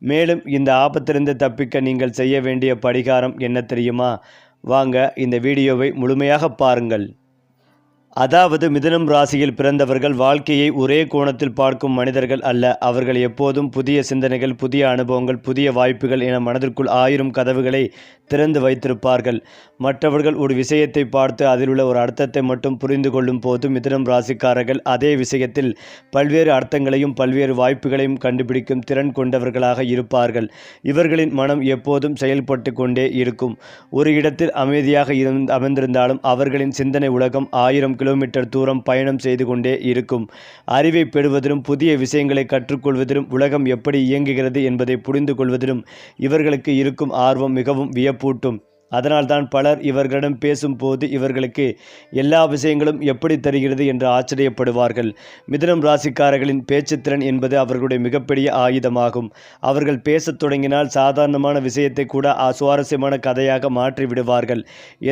மேலும் இந்த ஆபத்திலிருந்து தப்பிக்க நீங்கள் செய்ய வேண்டிய பரிகாரம் என்ன தெரியுமா? வாங்க இந்த வீடியோவை முழுமையாக பாருங்கள். அதாவது மிதுனம் ராசியில் பிறந்தவர்கள் வாழ்க்கையை ஒரே கோணத்தில் பார்க்கும் மனிதர்கள் அல்ல. அவர்கள் எப்போதும் புதிய சிந்தனைகள், புதிய அனுபவங்கள், புதிய வாய்ப்புகள் என மனதிற்குள் 1000 கதவுகளை திறந்து வைத்திருப்பார்கள். மற்றவர்கள் ஒரு விஷயத்தை பார்த்து அதில் உள்ள ஒரு அர்த்தத்தை மட்டும் புரிந்து கொள்ளும் போது மிதுனம் ராசிக்காரர்கள் அதே விஷயத்தில் பல்வேறு அர்த்தங்களையும் பல்வேறு வாய்ப்புகளையும் கண்டுபிடிக்கும் திறன் கொண்டவர்களாக இருப்பார்கள். இவர்களின் மனம் எப்போதும் செயல்பட்டு கொண்டே இருக்கும். ஒரு இடத்தில் அமைதியாக அமர்ந்திருந்தாலும் அவர்களின் சிந்தனை உலகம் 1000 கிலோமீட்டர் தூரம் பயணம் செய்து கொண்டே இருக்கும். அறிவை பெறுவதிலும் புதிய விஷயங்களை கற்றுக்கொள்வதிலும் உலகம் எப்படி இயங்குகிறது என்பதை புரிந்து கொள்வதிலும் இவர்களுக்கு இருக்கும் ஆர்வம் மிகவும் வியப்பூட்டும். அதனால்தான் பலர் இவர்களிடம் பேசும்போது இவர்களுக்கு எல்லா விஷயங்களும் எப்படி தருகிறது என்று ஆச்சரியப்படுவார்கள். மிதுனம் ராசிக்காரர்களின் பேச்சுத்திறன் என்பது அவர்களுடைய மிகப்பெரிய ஆயுதமாகும். அவர்கள் பேசத் தொடங்கினால் சாதாரணமான விஷயத்தை கூட சுவாரஸ்யமான கதையாக மாற்றி விடுவார்கள்.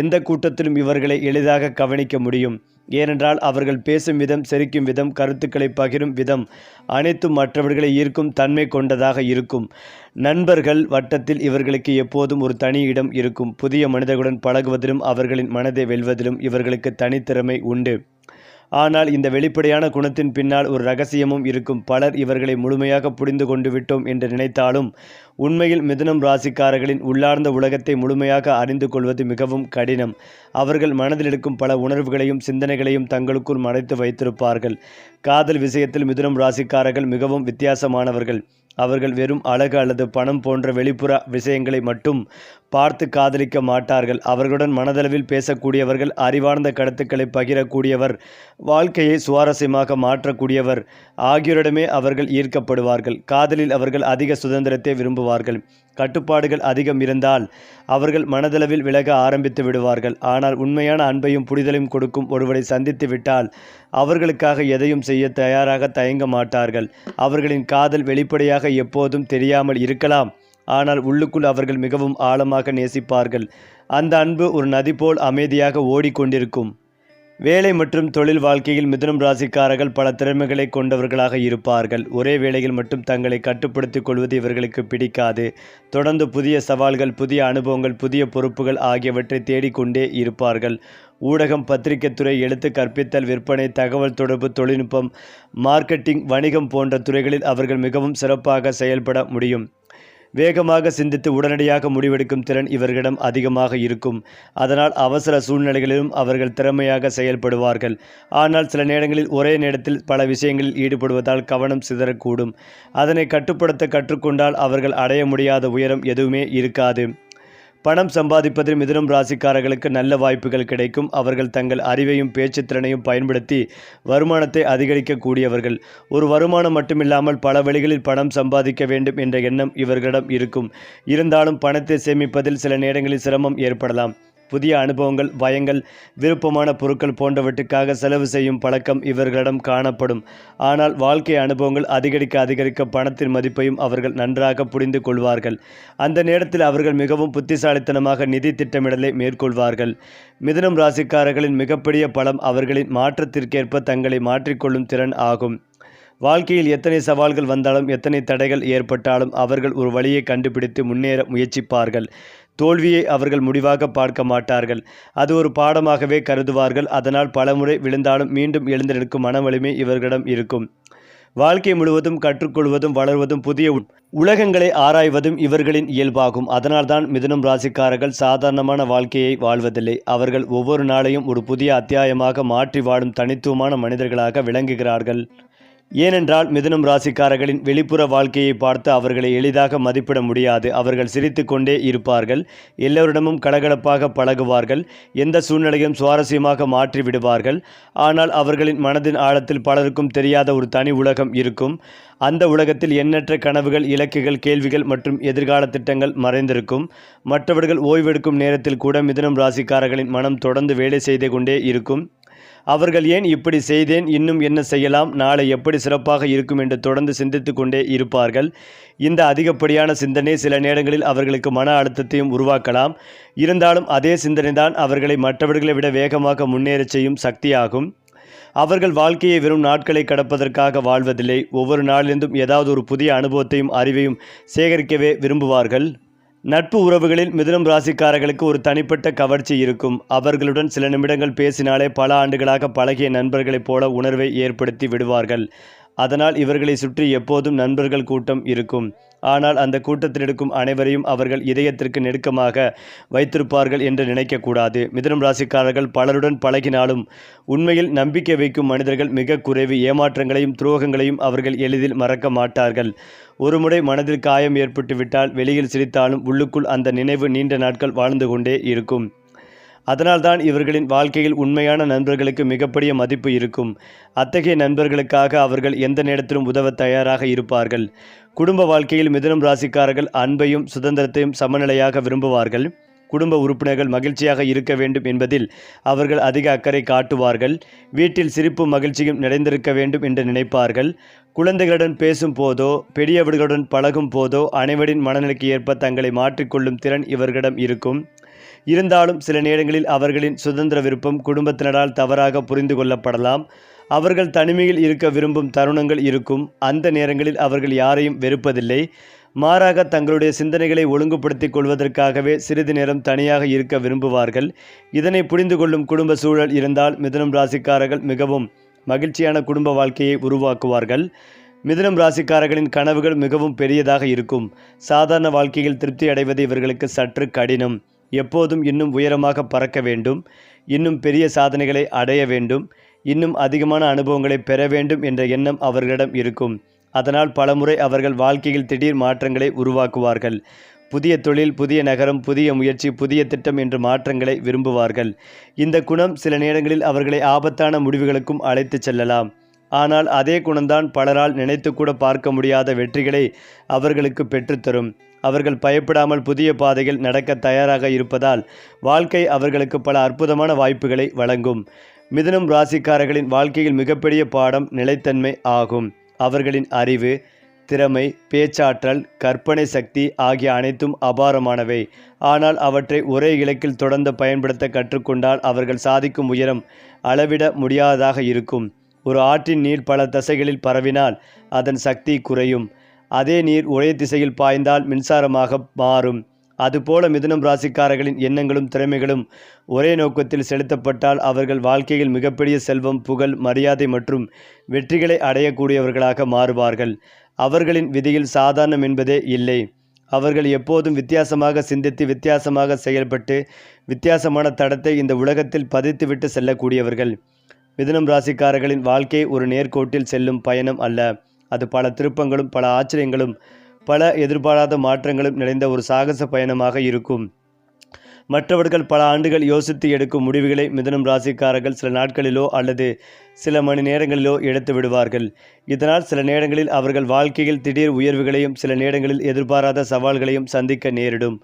எந்த கூட்டத்திலும் இவர்களை எளிதாக கவனிக்க முடியும். ஏனென்றால் அவர்கள் பேசும் விதம், சிரிக்கும் விதம், கருத்துக்களை பகிரும் விதம் அனைத்தும் மற்றவர்களை ஈர்க்கும் தன்மை கொண்டதாக இருக்கும். நண்பர்கள் வட்டத்தில் இவர்களுக்கு எப்போதும் ஒரு தனி இடம் இருக்கும். புதிய மனிதர்களுடன் பழகுவதிலும் அவர்களின் மனதை வெல்வதிலும் இவர்களுக்கு தனித்திறமை உண்டு. ஆனால் இந்த வெளிப்படையான குணத்தின் பின்னால் ஒரு இரகசியமும் இருக்கும். பலர் இவர்களை முழுமையாக புரிந்து கொண்டு விட்டோம் என்று நினைத்தாலும் உண்மையில் மிதுனம் ராசிக்காரர்களின் உள்ளார்ந்த உலகத்தை முழுமையாக அறிந்து கொள்வது மிகவும் கடினம். அவர்கள் மனதில் இருக்கும் பல உணர்வுகளையும் சிந்தனைகளையும் தங்களுக்குள் மறைத்து வைத்திருப்பார்கள். காதல் விஷயத்தில் மிதுனம் ராசிக்காரர்கள் மிகவும் வித்தியாசமானவர்கள். அவர்கள் வெறும் அழகு அல்லது பணம் போன்ற வெளிப்புற விஷயங்களை மட்டும் பார்த்து காதலிக்க மாட்டார்கள். அவர்களுடன் மனதளவில் பேசக்கூடியவர்கள், அறிவார்ந்த கருத்துக்களை பகிரக்கூடியவர், வாழ்க்கையை சுவாரஸ்யமாக மாற்றக்கூடியவர் ஆகியோரிடமே அவர்கள் ஈர்க்கப்படுவார்கள். காதலில் அவர்கள் அதிக சுதந்திரத்தை விரும்புவார்கள். கட்டுப்பாடுகள் அதிகம் இருந்தால் அவர்கள் மனதளவில் விலக ஆரம்பித்து விடுவார்கள். ஆனால் உண்மையான அன்பையும் புரிதலையும் கொடுக்கும் ஒருவரை சந்தித்து விட்டால் அவர்களுக்காக எதையும் செய்ய தயங்க மாட்டார்கள். அவர்களின் காதல் வெளிப்படையாக எப்போதும் தெரியாமல் இருக்கலாம். ஆனால் உள்ளுக்குள் அவர்கள் மிகவும் ஆழமாக நேசிப்பார்கள். அந்த அன்பு ஒரு நதி போல் அமைதியாக ஓடிக்கொண்டிருக்கும். வேலை மற்றும் தொழில் வாழ்க்கையில் மிதுனம் ராசிக்காரர்கள் பல திறமைகளை கொண்டவர்களாக இருப்பார்கள். ஒரே வேளையில் மட்டும் தங்களை கட்டுப்படுத்திக் கொள்வது இவர்களுக்கு பிடிக்காது. தொடர்ந்து புதிய சவால்கள், புதிய அனுபவங்கள், புதிய பொறுப்புகள் ஆகியவற்றை தேடிக்கொண்டே இருப்பார்கள். ஊடகம், பத்திரிகை துறை, எழுத்து, கற்பித்தல், விற்பனை, தகவல் தொடர்பு, தொழில்நுட்பம், மார்க்கெட்டிங், வணிகம் போன்ற துறைகளில் அவர்கள் மிகவும் சிறப்பாக செயல்பட முடியும். வேகமாக சிந்தித்து உடனடியாக முடிவெடுக்கும் திறன் இவர்களிடம் அதிகமாக இருக்கும். அதனால் அவசர சூழ்நிலைகளிலும் அவர்கள் திறமையாக செயல்படுவார்கள். ஆனால் சில நேரங்களில் ஒரே நேரத்தில் பல விஷயங்களில் ஈடுபடுவதால் கவனம் சிதறக்கூடும். அதனை கட்டுப்படுத்த கற்றுக்கொண்டால் அவர்கள் அடைய முடியாத உயரம் எதுவுமே இருக்காது. பணம் சம்பாதிப்பதில் மிதுனம் ராசிக்காரர்களுக்கு நல்ல வாய்ப்புகள் கிடைக்கும். அவர்கள் தங்கள் அறிவையும் பேச்சுத்திறனையும் பயன்படுத்தி வருமானத்தை அதிகரிக்கக்கூடியவர்கள். ஒரு வருமானம் மட்டுமில்லாமல் பல வழிகளில் பணம் சம்பாதிக்க வேண்டும் என்ற எண்ணம் இவர்களிடம் இருக்கும். இருந்தாலும் பணத்தை சேமிப்பதில் சில நேரங்களில் சிரமம் ஏற்படலாம். புதிய அனுபவங்கள், பயங்கள், விருப்பமான பொருட்கள் போன்றவற்றுக்காக செலவு செய்யும் பழக்கம் இவர்களிடம் காணப்படும். ஆனால் வாழ்க்கை அனுபவங்கள் அதிகரிக்க பணத்தின் மதிப்பையும் அவர்கள் நன்றாக புரிந்து கொள்வார்கள். அந்த நேரத்தில் அவர்கள் மிகவும் புத்திசாலித்தனமாக நிதி திட்டமிடலை மேற்கொள்வார்கள். மிதுனம் ராசிக்காரர்களின் மிகப்பெரிய பலம் அவர்களின் மாற்றத்திற்கேற்ப தங்களை மாற்றிக்கொள்ளும் திறன் ஆகும். வாழ்க்கையில் எத்தனை சவால்கள் வந்தாலும், எத்தனை தடைகள் ஏற்பட்டாலும் அவர்கள் ஒரு வழியை கண்டுபிடித்து முன்னேற முயற்சிப்பார்கள். தோல்வியை அவர்கள் முடிவாக பார்க்க மாட்டார்கள். அது ஒரு பாடமாகவே கருதுவார்கள். அதனால் பலமுறை விழுந்தாலும் மீண்டும் எழுந்து நிற்கும் மன வலிமை இவர்களிடம் இருக்கும். வாழ்க்கை முழுவதும் கற்றுக்கொள்வதும் வளர்வதும் புதிய உலகங்களை ஆராய்வதும் இவர்களின் இயல்பாகும். அதனால்தான் மிதுனம் ராசிக்காரர்கள் சாதாரணமான வாழ்க்கையை வாழ்வதில்லை. அவர்கள் ஒவ்வொரு நாளையும் ஒரு புதிய அத்தியாயமாக மாற்றி வாழும் தனித்துவமான மனிதர்களாக விளங்குகிறார்கள். ஏனென்றால் மிதுனம் ராசிக்காரர்களின் வெளிப்புற வாழ்க்கையை பார்த்து அவர்களை எளிதாக மதிப்பிட முடியாது. அவர்கள் சிரித்து கொண்டே இருப்பார்கள். எல்லோரிடமும் கலகலப்பாக பழகுவார்கள். எந்த சூழ்நிலையும் சுவாரஸ்யமாக மாற்றி விடுவார்கள். ஆனால் அவர்களின் மனதின் ஆழத்தில் பலருக்கும் தெரியாத ஒரு தனி உலகம் இருக்கும். அந்த உலகத்தில் எண்ணற்ற கனவுகள், இலக்குகள், கேள்விகள் மற்றும் எதிர்கால திட்டங்கள் மறைந்திருக்கும். மற்றவர்கள் ஓய்வெடுக்கும் நேரத்தில் கூட மிதுனம் ராசிக்காரர்களின் மனம் தொடர்ந்து வேலை செய்து கொண்டே இருக்கும். அவர்கள் ஏன் இப்படி செய்தேன், இன்னும் என்ன செய்யலாம், நாளை எப்படி சிறப்பாக இருக்கும் என்று தொடர்ந்து சிந்தித்து கொண்டே இருப்பார்கள். இந்த அதிகப்படியான சிந்தனை சில நேரங்களில் அவர்களுக்கு மன அழுத்தத்தையும் உருவாக்கலாம். இருந்தாலும் அதே சிந்தனை தான் அவர்களை மற்றவர்களை விட வேகமாக முன்னேறச் செய்யும் சக்தியாகும். அவர்கள் வாழ்க்கையை வெறும் நாட்களை கடப்பதற்காக வாழ்வதில்லை. ஒவ்வொரு நாளிலிருந்தும் ஏதாவது ஒரு புதிய அனுபவத்தையும் அறிவையும் சேகரிக்கவே விரும்புவார்கள். நட்பு உறவுகளில் மிதுனம் ராசிக்காரர்களுக்கு ஒரு தனிப்பட்ட கவர்ச்சி இருக்கும். அவர்களுடன் சில நிமிடங்கள் பேசினாலே பல ஆண்டுகளாக பழகிய நண்பர்களைப் போல உணர்வை ஏற்படுத்தி விடுவார்கள். அதனால் இவர்களை சுற்றி எப்போதும் நண்பர்கள் கூட்டம் இருக்கும். ஆனால் அந்த கூட்டத்தில் இருக்கும் அனைவரையும் அவர்கள் இதயத்திற்கு நெருக்கமாக வைத்திருப்பார்கள் என்று நினைக்கக்கூடாது. மிதுனம் ராசிக்காரர்கள் பலருடன் பழகினாலும் உண்மையில் நம்பிக்கை வைக்கும் மனிதர்கள் மிக குறைவு. ஏமாற்றங்களையும் துரோகங்களையும் அவர்கள் எளிதில் மறக்க மாட்டார்கள். ஒருமுறை மனதில் காயம் ஏற்பட்டு விட்டால் வெளியில் சிரித்தாலும் உள்ளுக்குள் அந்த நினைவு நீண்ட நாட்கள் வாழ்ந்து கொண்டே இருக்கும். அதனால்தான் இவர்களின் வாழ்க்கையில் உண்மையான நண்பர்களுக்கு மிகப்பெரிய மதிப்பு இருக்கும். அத்தகைய நண்பர்களுக்காக அவர்கள் எந்த நேரத்திலும் உதவ தயாராக இருப்பார்கள். குடும்ப வாழ்க்கையில் மிதுனம் ராசிக்காரர்கள் அன்பையும் சுதந்திரத்தையும் சமநிலையாக விரும்புவார்கள். குடும்ப உறுப்பினர்கள் மகிழ்ச்சியாக இருக்க வேண்டும் என்பதில் அவர்கள் அதிக அக்கறை காட்டுவார்கள். வீட்டில் சிரிப்பும் மகிழ்ச்சியும் நிறைந்திருக்க வேண்டும் என்று நினைப்பார்கள். குழந்தைகளுடன் பேசும் போதோ பெரியவர்களுடன் பழகும் போதோ அனைவரின் மனநிலைக்கு ஏற்ப தங்களை மாற்றிக்கொள்ளும் திறன் இவர்களிடம் இருக்கும். இருந்தாலும் சில நேரங்களில் அவர்களின் சுதந்திர விருப்பம் குடும்பத்தினரால் தவறாக புரிந்து கொள்ளப்படலாம். அவர்கள் தனிமையில் இருக்க விரும்பும் தருணங்கள் இருக்கும். அந்த நேரங்களில் அவர்கள் யாரையும் வெறுப்பதில்லை. மாறாக தங்களுடைய சிந்தனைகளை ஒழுங்குபடுத்திக் கொள்வதற்காகவே சிறிது நேரம் தனியாக இருக்க விரும்புவார்கள். இதனை புரிந்து கொள்ளும் குடும்ப சூழல் இருந்தால் மிதுனம் ராசிக்காரர்கள் மிகவும் மகிழ்ச்சியான குடும்ப வாழ்க்கையை உருவாக்குவார்கள். மிதுனம் ராசிக்காரர்களின் கனவுகள் மிகவும் பெரியதாக இருக்கும். சாதாரண வாழ்க்கையில் திருப்தி அடைவது இவர்களுக்கு சற்று கடினம். எப்போதும் இன்னும் உயரமாக பறக்க வேண்டும், இன்னும் பெரிய சாதனைகளை அடைய வேண்டும், இன்னும் அதிகமான அனுபவங்களை பெற வேண்டும் என்ற எண்ணம் அவர்களிடம் இருக்கும். அதனால் பலமுறை அவர்கள் வாழ்க்கையில் திடீர் மாற்றங்களை உருவாக்குவார்கள். புதிய தொழில், புதிய நகரம், புதிய முயற்சி, புதிய திட்டம் என்ற மாற்றங்களை விரும்புவார்கள். இந்த குணம் சில நேரங்களில் அவர்களை ஆபத்தான முடிவுகளுக்கும் அழைத்து செல்லலாம். ஆனால் அதே குணம்தான் பலரால் நினைத்து கூட பார்க்க முடியாத வெற்றிகளை அவர்களுக்கு பெற்றுத்தரும். அவர்கள் பயப்படாமல் புதிய பாதைகள் நடக்க தயாராக இருப்பதால் வாழ்க்கை அவர்களுக்கு பல அற்புதமான வாய்ப்புகளை வழங்கும். மிதுனம் ராசிக்காரர்களின் வாழ்க்கையில் மிகப்பெரிய பாடம் நிலைத்தன்மை ஆகும். அவர்களின் அறிவு, திறமை, பேச்சாற்றல், கற்பனை சக்தி ஆகிய அனைத்தும் அபாரமானவை. ஆனால் அவற்றை ஒரே இலக்கில் தொடர்ந்து பயன்படுத்த கற்றுக்கொண்டால் அவர்கள் சாதிக்கும் உயரம் அளவிட முடியாததாக இருக்கும். ஒரு ஆற்றின் நீர் பல திசைகளில் பரவினால் அதன் சக்தி குறையும். அதே நீர் ஒரே திசையில் பாய்ந்தால் மின்சாரமாக மாறும். அதுபோல மிதுனம் ராசிக்காரர்களின் எண்ணங்களும் திறமைகளும் ஒரே நோக்கத்தில் செலுத்தப்பட்டால் அவர்கள் வாழ்க்கையில் மிகப்பெரிய செல்வம், புகழ், மரியாதை மற்றும் வெற்றிகளை அடையக்கூடியவர்களாக மாறுவார்கள். அவர்களின் விதியில் சாதாரணம் என்பதே இல்லை. அவர்கள் எப்போதும் வித்தியாசமாக சிந்தித்து வித்தியாசமாக செயல்பட்டு வித்தியாசமான தடத்தை இந்த உலகத்தில் பதித்துவிட்டு செல்லக்கூடியவர்கள். மிதுனம் ராசிக்காரர்களின் வாழ்க்கை ஒரு நேர்கோட்டில் செல்லும் பயணம் அல்ல. அது பல திருப்பங்களும் பல ஆச்சரியங்களும் பல எதிர்பாராத மாற்றங்களும் நிறைந்த ஒரு சாகச பயணமாக இருக்கும். மற்றவர்கள் பல ஆண்டுகள் யோசித்து எடுக்கும் முடிவுகளை மிதுனம் ராசிக்காரர்கள் சில நாட்களிலோ அல்லது சில மணி நேரங்களிலோ எடுத்து விடுவார்கள். இதனால் சில நேரங்களில் அவர்கள் வாழ்க்கையில் திடீர் உயர்வுகளையும் சில நேரங்களில் எதிர்பாராத சவால்களையும் சந்திக்க நேரிடும்.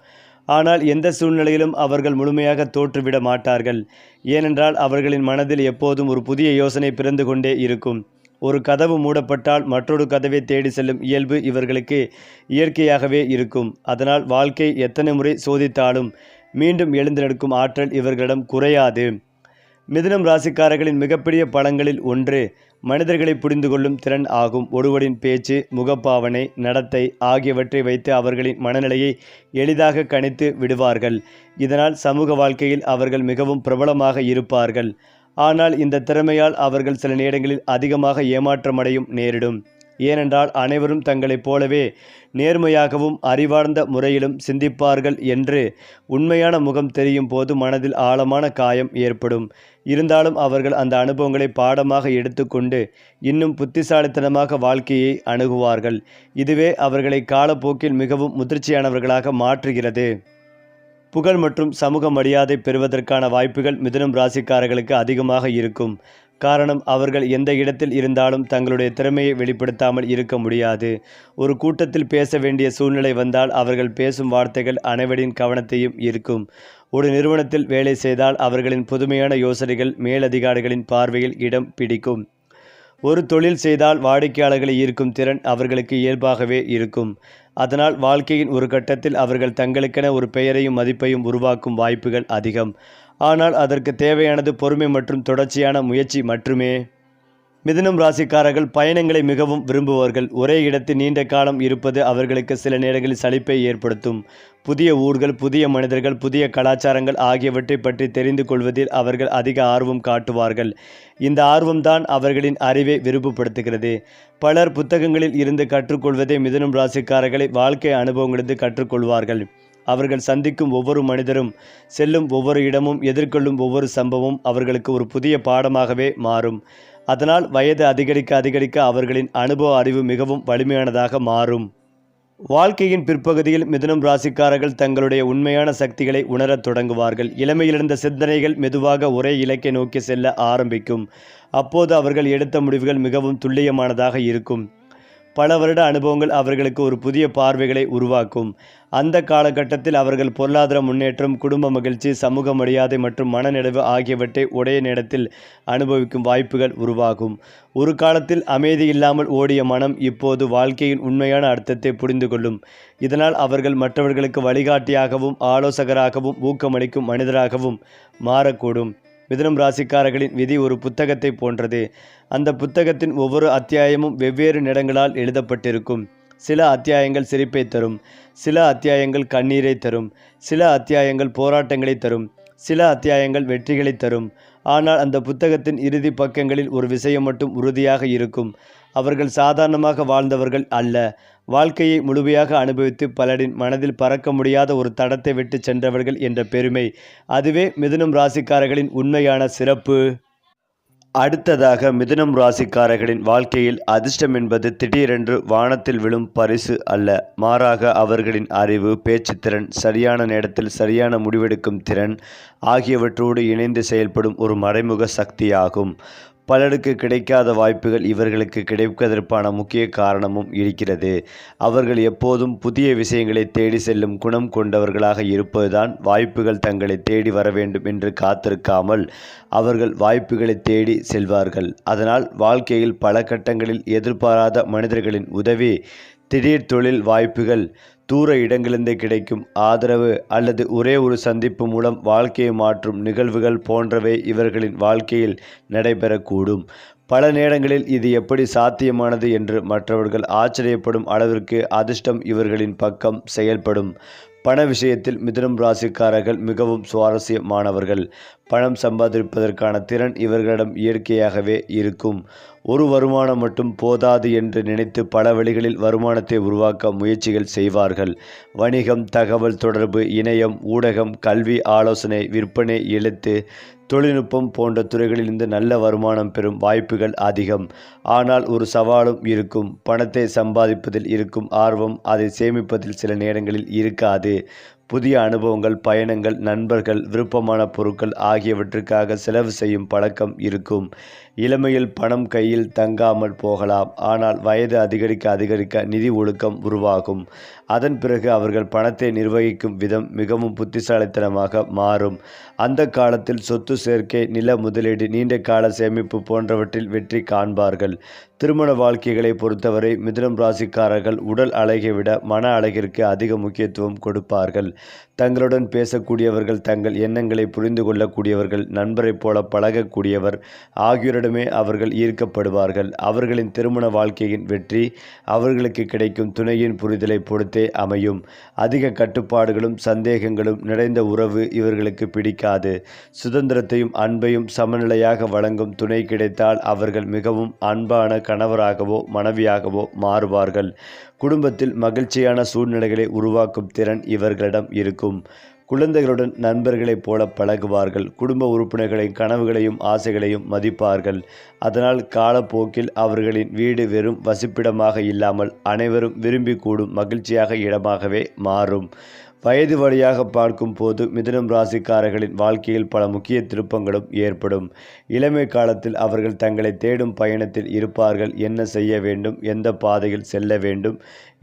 ஆனால் எந்த சூழ்நிலையிலும் அவர்கள் முழுமையாக தோற்றுவிட மாட்டார்கள். ஏனென்றால் அவர்களின் மனதில் எப்போதும் ஒரு புதிய யோசனை பிறந்து கொண்டே இருக்கும். ஒரு கதவு மூடப்பட்டால் மற்றொரு கதவை தேடி செல்லும் இயல்பு இவர்களுக்கு இயற்கையாகவே இருக்கும். அதனால் வாழ்க்கை எத்தனை முறை சோதித்தாலும் மீண்டும் எழுந்தெடுக்கும் ஆற்றல் இவர்களிடம் குறையாது. மிதுனம் ராசிக்காரர்களின் மிகப்பெரிய பலங்களில் ஒன்று மனிதர்களை புரிந்து கொள்ளும் திறன் ஆகும். ஒருவரின் பேச்சு, முகப்பாவனை, நடத்தை ஆகியவற்றை வைத்து அவர்களின் மனநிலையை எளிதாக கணித்து விடுவார்கள். இதனால் சமூக வாழ்க்கையில் அவர்கள் மிகவும் பிரபலமாக இருப்பார்கள். ஆனால் இந்த திறமையால் அவர்கள் சில நேரங்களில் அதிகமாக ஏமாற்றமடையும் நேரிடும். ஏனென்றால் அனைவரும் தங்களைப் போலவே நேர்மையாகவும் அறிவார்ந்த முறையிலும் சிந்திப்பார்கள் என்று உண்மையான முகம் தெரியும் போது மனதில் ஆழமான காயம் ஏற்படும். இருந்தாலும் அவர்கள் அந்த அனுபவங்களை பாடமாக எடுத்துக்கொண்டு இன்னும் புத்திசாலித்தனமாக வாழ்க்கையை அணுகுவார்கள். இதுவே அவர்களை காலப்போக்கில் மிகவும் முதிர்ச்சியானவர்களாக மாற்றுகிறது. புகழ் மற்றும் சமூக மரியாதை பெறுவதற்கான வாய்ப்புகள் மிதுனம் ராசிக்காரர்களுக்கு அதிகமாக இருக்கும். காரணம், அவர்கள் எந்த இடத்தில் இருந்தாலும் தங்களுடைய திறமையை வெளிப்படுத்தாமல் இருக்க முடியாது. ஒரு கூட்டத்தில் பேச வேண்டிய சூழ்நிலை வந்தால் அவர்கள் பேசும் வார்த்தைகள் அனைவரின் கவனத்தையும் ஈர்க்கும். ஒரு நிறுவனத்தில் வேலை செய்தால் அவர்களின் புதுமையான யோசனைகள் மேலதிகாரிகளின் பார்வையில் இடம் பிடிக்கும். ஒரு தொழில் செய்தால் வாடிக்கையாளர்களை ஈர்க்கும் திறன் அவர்களுக்கு இயல்பாகவே இருக்கும். அதனால் வாழ்க்கையின் ஒரு கட்டத்தில் அவர்கள் தங்களுக்கென ஒரு பெயரையும் மதிப்பையும் உருவாக்கும் வாய்ப்புகள் அதிகம். ஆனால் அதற்கு தேவையானது பொறுமை மற்றும் தொடர்ச்சியான முயற்சி மட்டுமே. மிதுனம் ராசிக்காரர்கள் பயணங்களை மிகவும் விரும்புவார்கள். ஒரே இடத்தில் நீண்ட காலம் இருப்பது அவர்களுக்கு சில நேரங்களில் சலிப்பை ஏற்படுத்தும். புதிய ஊர்கள், புதிய மனிதர்கள், புதிய கலாச்சாரங்கள் ஆகியவற்றை பற்றி தெரிந்து கொள்வதில் அவர்கள் அதிக ஆர்வம் காட்டுவார்கள். இந்த ஆர்வம்தான் அவர்களின் அறிவை விருப்பப்படுத்துகிறது. பலர் புத்தகங்களில் இருந்து கற்றுக்கொள்வதை மிதுனம் ராசிக்காரர்களை வாழ்க்கை அனுபவங்களிலிருந்து கற்றுக்கொள்வார்கள். அவர்கள் சந்திக்கும் ஒவ்வொரு மனிதரும், செல்லும் ஒவ்வொரு இடமும், எதிர்கொள்ளும் ஒவ்வொரு சம்பவமும் அவர்களுக்கு ஒரு புதிய பாடமாகவே மாறும். அதனால் வயது அதிகரிக்க அதிகரிக்க அவர்களின் அனுபவ அறிவு மிகவும் வலிமையானதாக மாறும். வாழ்க்கையின் பிற்பகுதியில் மிதுனம் ராசிக்காரர்கள் தங்களுடைய உண்மையான சக்திகளை உணரத் தொடங்குவார்கள். இளமையிலிருந்த சிந்தனைகள் மெதுவாக ஒரே இலக்கை நோக்கி செல்ல ஆரம்பிக்கும். அப்போது அவர்கள் எடுத்த முடிவுகள் மிகவும் துல்லியமானதாக இருக்கும். பல வருட அனுபவங்கள் அவர்களுக்கு ஒரு புதிய பார்வைகளை உருவாக்கும். அந்த காலகட்டத்தில் அவர்கள் பொருளாதார முன்னேற்றம், குடும்ப மகிழ்ச்சி, சமூக மரியாதை மற்றும் மனநிறைவு ஆகியவற்றை ஒரே நேரத்தில் அனுபவிக்கும் வாய்ப்புகள் உருவாகும். ஒரு காலத்தில் அமைதி இல்லாமல் ஓடிய மனம் இப்போது வாழ்க்கையின் உண்மையான அர்த்தத்தை புரிந்து கொள்ளும். இதனால் அவர்கள் மற்றவர்களுக்கு வழிகாட்டியாகவும், ஆலோசகராகவும், ஊக்கமளிக்கும் மனிதராகவும் மாறக்கூடும். மிதுனம் ராசிக்காரர்களின் விதி ஒரு புத்தகத்தை போன்றது. அந்த புத்தகத்தின் ஒவ்வொரு அத்தியாயமும் வெவ்வேறு நிறங்களால் எழுதப்பட்டிருக்கும். சில அத்தியாயங்கள் சிரிப்பை தரும், சில அத்தியாயங்கள் கண்ணீரை தரும், சில அத்தியாயங்கள் போராட்டங்களை தரும், சில அத்தியாயங்கள் வெற்றிகளை தரும். ஆனால் அந்த புத்தகத்தின் இறுதி பக்கங்களில் ஒரு விஷயம் மட்டும் உறுதியாக இருக்கும். அவர்கள் சாதாரணமாக வாழ்ந்தவர்கள் அல்ல. வாழ்க்கையை முழுமையாக அனுபவித்து பலரின் மனதில் பறக்க முடியாத ஒரு தடத்தை விட்டு சென்றவர்கள் என்ற பெருமை. அதுவே மிதுனம் ராசிக்காரர்களின் உண்மையான சிறப்பு. அடுத்ததாக, மிதுனம் ராசிக்காரர்களின் வாழ்க்கையில் அதிர்ஷ்டம் என்பது திடீரென்று வானத்தில் விழும் பரிசு அல்ல. மாறாக அவர்களின் அறிவு, பேச்சுத்திறன், சரியான நேரத்தில் சரியான முடிவெடுக்கும் திறன் ஆகியவற்றோடு இணைந்து செயல்படும் ஒரு மறைமுக சக்தியாகும். பலருக்கு கிடைக்காத வாய்ப்புகள் இவர்களுக்கு கிடைப்பதற்கான முக்கிய காரணமும் இருக்கிறது. அவர்கள் எப்போதும் புதிய விஷயங்களை தேடி செல்லும் குணம் கொண்டவர்களாக இருப்பதுதான். வாய்ப்புகள் தங்களை தேடி வர வேண்டும் என்று காத்திருக்காமல் அவர்கள் வாய்ப்புகளை தேடி செல்வார்கள். அதனால் வாழ்க்கையில் பல கட்டங்களில் எதிர்பாராத மனிதர்களின் உதவி, திடீர் தொழில் வாய்ப்புகள், தூர இடங்களிலிருந்து கிடைக்கும் ஆதரவு அல்லது ஒரே ஒரு சந்திப்பு மூலம் வாழ்க்கையை மாற்றும் நிகழ்வுகள் போன்றவை இவர்களின் வாழ்க்கையில் நடைபெறக்கூடும். பல நேரங்களில் இது எப்படி சாத்தியமானது என்று மற்றவர்கள் ஆச்சரியப்படும் அளவிற்கு அதிர்ஷ்டம் இவர்களின் பக்கம் செயல்படும். பண விஷயத்தில் மிதுனம் ராசிக்காரர்கள் மிகவும் சுவாரஸ்யமானவர்கள். பணம் சம்பாதிப்பதற்கான திறன் இவர்களிடம் இயற்கையாகவே இருக்கும். ஒரு வருமானம் மட்டும் போதாது என்று நினைத்து பல வழிகளில் வருமானத்தை உருவாக்க முயற்சிகள் செய்வார்கள். வணிகம், தகவல் தொடர்பு, இணையம், ஊடகம், கல்வி, ஆலோசனை, விற்பனை, எழுத்து, தொழில்நுட்பம் போன்ற துறைகளிலிருந்து நல்ல வருமானம் பெறும் வாய்ப்புகள் அதிகம். ஆனால் ஒரு சவாலும் இருக்கும். பணத்தை சம்பாதிப்பதில் இருக்கும் ஆர்வம் அதை சேமிப்பதில் சில நேரங்களில் இருக்காது. புதிய அனுபவங்கள், பயணங்கள், நண்பர்கள், விருப்பமான பொருட்கள் ஆகியவற்றுக்காக செலவு செய்யும் பழக்கம் இருக்கும். இளமையில் பணம் கையில் தங்காமல் போகலாம். ஆனால் வயது அதிகரிக்க அதிகரிக்க நிதி ஒழுக்கம் உருவாகும். அதன் பிறகு அவர்கள் பணத்தை நிர்வகிக்கும் விதம் மிகவும் புத்திசாலித்தனமாக மாறும். அந்த காலத்தில் சொத்து சேர்க்கை, நில முதலீடு, நீண்ட கால சேமிப்பு போன்றவற்றில் வெற்றி காண்பார்கள். திருமண வாழ்க்கைகளை பொறுத்தவரை மிதுனம் ராசிக்காரர்கள் உடல் அழகை விட மன அழகிற்கு அதிக முக்கியத்துவம் கொடுப்பார்கள். தங்களுடன் பேசக்கூடியவர்கள், தங்கள் எண்ணங்களை புரிந்து கொள்ளக்கூடியவர்கள், நண்பரைப் போல பழகக்கூடியவர் ஆகியோரிடமே அவர்கள் ஈர்க்கப்படுவார்கள். அவர்களின் திருமண வாழ்க்கையின் வெற்றி அவர்களுக்கு கிடைக்கும் துணையின் புரிதலை பொறுத்தே அமையும். அதிக கட்டுப்பாடுகளும் சந்தேகங்களும் நிறைந்த உறவு இவர்களுக்கு பிடிக்காது. சுதந்திரத்தையும் அன்பையும் சமநிலையாக வழங்கும் துணை கிடைத்தால் அவர்கள் மிகவும் அன்பான கணவராகவோ மனைவியாகவோ மாறுவார்கள். குடும்பத்தில் மகிழ்ச்சியான சூழ்நிலைகளை உருவாக்கும் திறன் இவர்களிடம் இருக்கும். குழந்தைகளுடன் நண்பர்களைப் போல பழகுவார்கள். குடும்ப உறுப்பினர்களின் கனவுகளையும் ஆசைகளையும் மதிப்பார்கள். அதனால் காலப்போக்கில் அவர்களின் வீடு வெறும் வசிப்பிடமாக இல்லாமல் அனைவரும் விரும்பி கூடும் மகிழ்ச்சியாக இடமாகவே மாறும். வயது வழியாக பார்க்கும் போது மிதுனம் ராசிக்காரர்களின் வாழ்க்கையில் பல முக்கிய திருப்பங்களும் ஏற்படும். இளமை காலத்தில் அவர்கள் தங்களை தேடும் பயணத்தில் இருப்பார்கள். என்ன செய்ய வேண்டும், எந்த பாதையில் செல்ல வேண்டும்,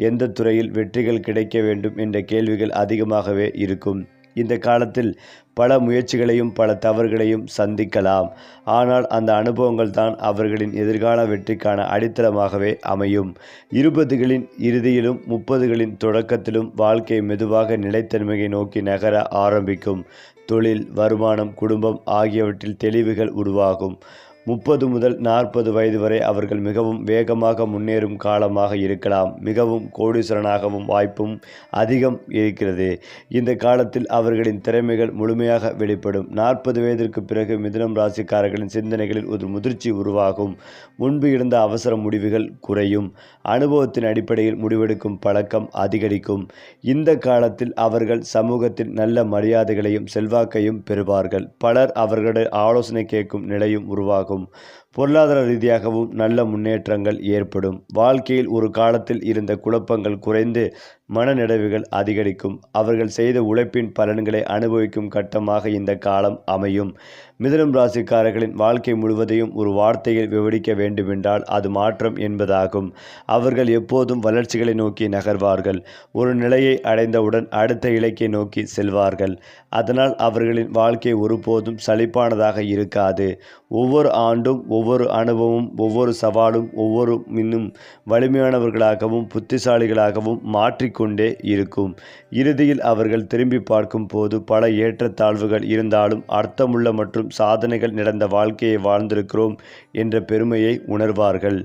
எந்த துறையில் வெற்றிகள் கிடைக்க வேண்டும் என்ற கேள்விகள் அதிகமாகவே இருக்கும். இந்த காலத்தில் பல முயற்சிகளையும் பல தவறுகளையும் சந்திக்கலாம். ஆனால் அந்த அனுபவங்கள் தான் அவர்களின் எதிர்கால வெற்றிக்கான அடித்தளமாகவே அமையும். 20களின் இறுதியிலும் 30களின் தொடக்கத்திலும் வாழ்க்கை மெதுவாக நிலைத்தன்மையை நோக்கி நகர ஆரம்பிக்கும். தொழில், வருமானம், குடும்பம் ஆகியவற்றில் தெளிவுகள் உருவாகும். 30 முதல் 40 வயது வரை அவர்கள் மிகவும் வேகமாக முன்னேறும் காலமாக இருக்கலாம். மிகவும் கோடீஸ்வரனாகவும் வாய்ப்பும் அதிகம் இருக்கிறது. இந்த காலத்தில் அவர்களின் திறமைகள் முழுமையாக வெளிப்படும். 40 வயதிற்கு பிறகு மிதுனம் ராசிக்காரர்களின் சிந்தனைகளில் ஒரு முதிர்ச்சி உருவாகும். முன்பு இருந்த அவசர முடிவுகள் குறையும். அனுபவத்தின் அடிப்படையில் முடிவெடுக்கும் பழக்கம் அதிகரிக்கும். இந்த காலத்தில் அவர்கள் சமூகத்தில் நல்ல மரியாதைகளையும் செல்வாக்கையும் பெறுவார்கள். பலர் அவர்களுடைய ஆலோசனை கேட்கும் நிலையும் உருவாகும். பொருளாதார ரீதியாகவும் நல்ல முன்னேற்றங்கள் ஏற்படும். வாழ்க்கையில் ஒரு காலத்தில் இருந்த குழப்பங்கள் குறைந்து மனநிறைவுகள் அதிகரிக்கும். அவர்கள் செய்த உழைப்பின் பலன்களை அனுபவிக்கும் கட்டமாக இந்த காலம் அமையும். மிதுனம் ராசிக்காரர்களின் வாழ்க்கை முழுவதையும் ஒரு வார்த்தையில் விவரிக்க வேண்டுமென்றால் அது மாற்றம் என்பதாகும். அவர்கள் எப்போதும் வளர்ச்சிகளை நோக்கி நகர்வார்கள். ஒரு நிலையை அடைந்தவுடன் அடுத்த இலக்கை நோக்கி செல்வார்கள். அதனால் அவர்களின் வாழ்க்கை ஒருபோதும் சலிப்பானதாக இருக்காது. ஒவ்வொரு ஆண்டும் ஒவ்வொரு அனுபவமும் ஒவ்வொரு சவாலும் ஒவ்வொரு இன்னும் வலிமையானவர்களாகவும் புத்திசாலிகளாகவும் மாற்றிக்கொண்டே இருக்கும். இறுதியில் அவர்கள் திரும்பி பார்க்கும் போது பல ஏற்றத்தாழ்வுகள் இருந்தாலும் அர்த்தமுள்ள மற்றும் சாதனைகள் நிறைந்த வாழ்க்கையை வாழ்ந்திருக்கிறோம் என்ற பெருமையை உணர்வார்கள்.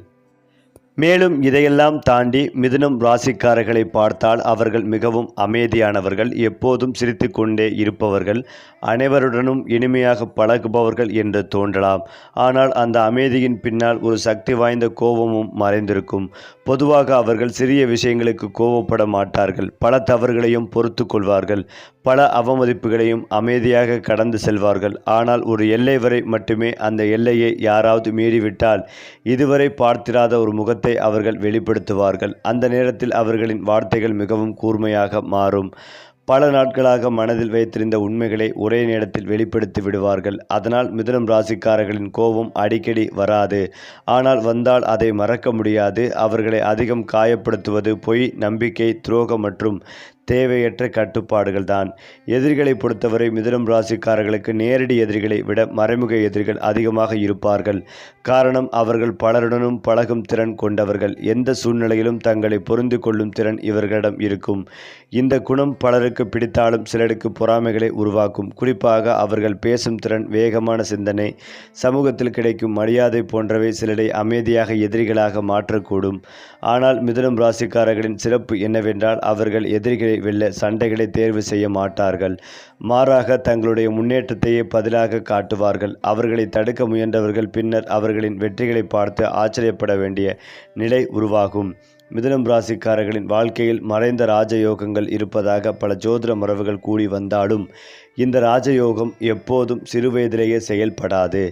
மேலும் இதையெல்லாம் தாண்டி மிதுனம் ராசிக்காரர்களை பார்த்தால் அவர்கள் மிகவும் அமைதியானவர்கள், எப்போதும் சிரித்து கொண்டே இருப்பவர்கள், அனைவருடனும் இனிமையாக பழகுபவர்கள் என்று தோன்றலாம். ஆனால் அந்த அமைதியின் பின்னால் ஒரு சக்தி வாய்ந்த கோபமும் மறைந்திருக்கும். பொதுவாக அவர்கள் சிறிய விஷயங்களுக்கு கோபப்பட மாட்டார்கள். பல தவறுகளையும் பொறுத்து கொள்வார்கள். பல அவமதிப்புகளையும் அமைதியாக கடந்து செல்வார்கள். ஆனால் ஒரு எல்லை வரை மட்டுமே. அந்த எல்லையை யாராவது மீறிவிட்டால் இதுவரை பார்த்திராத ஒரு முகத்தை அவர்கள் வெளிப்படுத்துவார்கள். அந்த நேரத்தில் அவர்களின் வார்த்தைகள் மிகவும் கூர்மையாக மாறும். பல நாட்களாக மனதில் வைத்திருந்த உண்மைகளை ஒரே நேரத்தில் வெளிப்படுத்தி விடுவார்கள். அதனால் மிதுனம் ராசிக்காரர்களின் கோபம் அடிக்கடி வராது. ஆனால் வந்தால் அதை மறக்க முடியாது. அவர்களை அதிகம் காயப்படுத்துவது பொய், நம்பிக்கை, துரோகம் மற்றும் தேவையற்ற கட்டுப்பாடுகள் தான். எதிரிகளை பொறுத்தவரை மிதுனம் ராசிக்காரர்களுக்கு நேரடி எதிரிகளை விட மறைமுக எதிரிகள் அதிகமாக இருப்பார்கள். காரணம், அவர்கள் பலருடனும் பழகும் திறன் கொண்டவர்கள். எந்த சூழ்நிலையிலும் தங்களை பொருந்து கொள்ளும் திறன் இவர்களிடம் இருக்கும். இந்த குணம் பலருக்கு பிடித்தாலும் சிலருக்கு பொறாமைகளை உருவாக்கும். குறிப்பாக அவர்கள் பேசும் திறன், வேகமான சிந்தனை, சமூகத்தில் கிடைக்கும் மரியாதை போன்றவை சிலரை அமைதியாக எதிரிகளாக மாற்றக்கூடும். ஆனால் மிதுனம் ராசிக்காரர்களின் சிறப்பு என்னவென்றால் அவர்கள் எதிரிகளை வெல்ல சண்டைகளை தேர்வு செய்ய மாட்டார்கள். மாறாக தங்களுடைய முன்னேற்றத்தையே பதிலாக காட்டுவார்கள். அவர்களை தடுக்க முயன்றவர்கள் பின்னர் அவர்களின் வெற்றிகளை பார்த்து ஆச்சரியப்பட வேண்டிய நிலை உருவாகும். மிதுனம் ராசிக்காரர்களின் வாழ்க்கையில் மறைந்த ராஜயோகங்கள் இருப்பதாக பல ஜோதிட மரபுகள் கூடி வந்தாலும் இந்த ராஜயோகம் எப்போதும் சிறுவயதிலேயே செயல்படாது.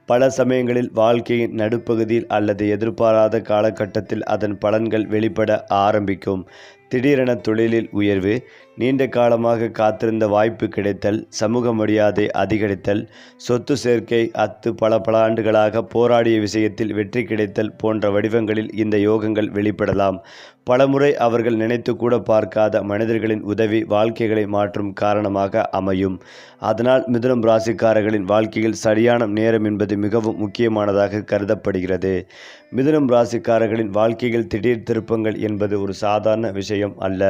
பல சமயங்களில் வாழ்க்கையின் நடுப்பகுதியில் அல்லது எதிர்பாராத காலகட்டத்தில் அதன் பலன்கள் வெளிப்பட ஆரம்பிக்கும். திடீரென தொழிலில் உயர்வு, நீண்ட காலமாக காத்திருந்த வாய்ப்பு கிடைத்தல், சமூக மரியாதை அதிகரித்தல், சொத்து சேர்க்கை, பல ஆண்டுகளாக போராடிய விஷயத்தில் வெற்றி கிடைத்தல் போன்ற வடிவங்களில் இந்த யோகங்கள் வெளிப்படலாம். பலமுறை அவர்கள் நினைத்து கூட பார்க்காத மனிதர்களின் உதவி வாழ்க்கைகளை மாற்றும் காரணமாக அமையும். அதனால் மிதுனம் ராசிக்காரர்களின் வாழ்க்கையில் சரியான நேரம் என்பது மிகவும் முக்கியமானதாக கருதப்படுகிறது. மிதுனம் ராசிக்காரர்களின் வாழ்க்கையில் திடீர் திருப்பங்கள் என்பது ஒரு சாதாரண விஷயம் அல்ல.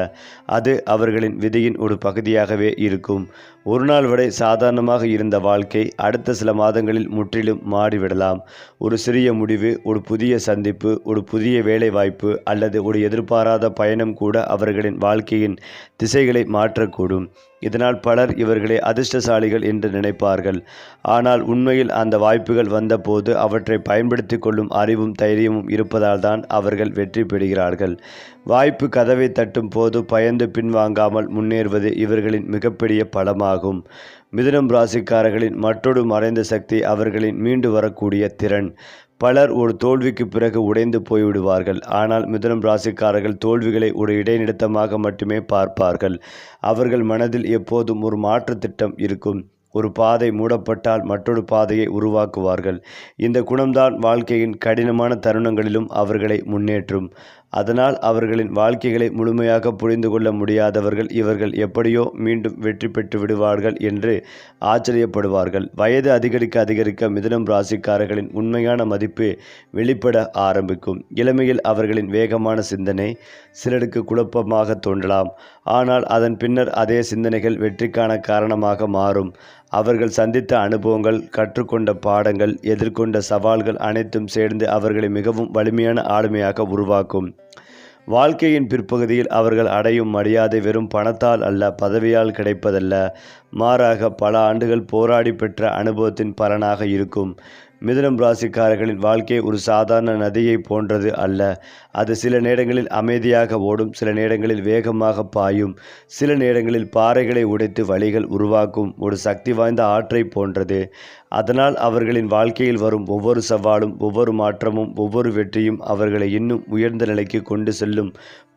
அது அவர்களின் விதியின் ஒரு பகுதியாகவே இருக்கும். ஒரு நாள் வரை சாதாரணமாக இருந்த வாழ்க்கை அடுத்த சில மாதங்களில் முற்றிலும் மாறிவிடலாம். ஒரு சிறிய முடிவு, ஒரு புதிய சந்திப்பு, ஒரு புதிய வேலை வாய்ப்பு அல்லது ஒரு எதிர்பாராத பயணம் கூட அவர்களின் வாழ்க்கையின் திசைகளை மாற்றக்கூடும். இதனால் பலர் இவர்களை அதிர்ஷ்டசாலிகள் என்று நினைப்பார்கள். ஆனால் உண்மையில் அந்த வாய்ப்புகள் வந்தபோது அவற்றை பயன்படுத்தி கொள்ளும் அறிவும் தைரியமும் இருப்பதால் தான் அவர்கள் வெற்றி பெறுகிறார்கள். வாய்ப்பு கதவை தட்டும் போது பயந்து பின்வாங்காமல் முன்னேறுவது இவர்களின் மிகப்பெரிய பலமாகும். மிதுனம் ராசிக்காரர்களின் மற்றொரு மறைந்த சக்தி அவர்களின் மீண்டு வரக்கூடிய திறன். பலர் ஒரு தோல்விக்கு பிறகு உடைந்து போய்விடுவார்கள். ஆனால் மிதுனம் ராசிக்காரர்கள் தோல்விகளை ஒரு இடைநிறுத்தமாக மட்டுமே பார்ப்பார்கள். அவர்கள் மனதில் எப்போதும் ஒரு மாற்று திட்டம் இருக்கும். ஒரு பாதை மூடப்பட்டால் மற்றொரு பாதையை உருவாக்குவார்கள். இந்த குணம்தான் வாழ்க்கையின் கடினமான தருணங்களிலும் அவர்களை முன்னேற்றும். அதனால் அவர்களின் வாழ்க்கைகளை முழுமையாக புரிந்து கொள்ள முடியாதவர்கள் இவர்கள் எப்படியோ மீண்டும் வெற்றி பெற்று விடுவார்கள் என்று ஆச்சரியப்படுவார்கள். வயது அதிகரிக்க அதிகரிக்க மிதுனம் ராசிக்காரர்களின் உண்மையான மதிப்பு வெளிப்பட ஆரம்பிக்கும். இளமையில் அவர்களின் வேகமான சிந்தனை சிலருக்கு குழப்பமாக தோன்றலாம். ஆனால் அதன் பின்னர் அதே சிந்தனைகள் வெற்றிக்கான காரணமாக மாறும். அவர்கள் சந்தித்த அனுபவங்கள், கற்றுக்கொண்ட பாடங்கள், எதிர்கொண்ட சவால்கள் அனைத்தும் சேர்ந்து அவர்களை மிகவும் வலிமையான ஆளுமையாக உருவாக்கும். வாழ்க்கையின் பிற்பகுதியில் அவர்கள் அடையும் மரியாதை வெறும் பணத்தால் அல்ல, பதவியால் கிடைப்பதல்ல, மாறாக பல ஆண்டுகள் போராடி பெற்ற அனுபவத்தின் பலனாக இருக்கும். மிதுனம் ராசிக்காரர்களின் வாழ்க்கை ஒரு சாதாரண நதியை போன்றது அல்ல. அது சில நேரங்களில் அமைதியாக ஓடும், சில நேரங்களில் வேகமாக பாயும், சில நேரங்களில் பாறைகளை உடைத்து வழிகள் உருவாக்கும் ஒரு சக்தி வாய்ந்த ஆற்றை போன்றது. அதனால் அவர்களின் வாழ்க்கையில் வரும் ஒவ்வொரு சவாலும், ஒவ்வொரு மாற்றமும், ஒவ்வொரு வெற்றியும் அவர்களை இன்னும் உயர்ந்த நிலைக்கு கொண்டு செல்லும்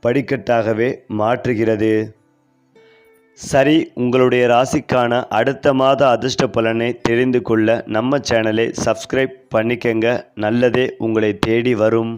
படிக்கட்டாகவே மாற்றுகிறது. சரி, உங்களுடைய ராசிக்கான அடுத்த மாத அதிர்ஷ்ட பலனை தெரிந்து கொள்ள நம்ம சேனலை சப்ஸ்கிரைப் பண்ணிக்கங்க. நல்லதே உங்களை தேடி வரும்.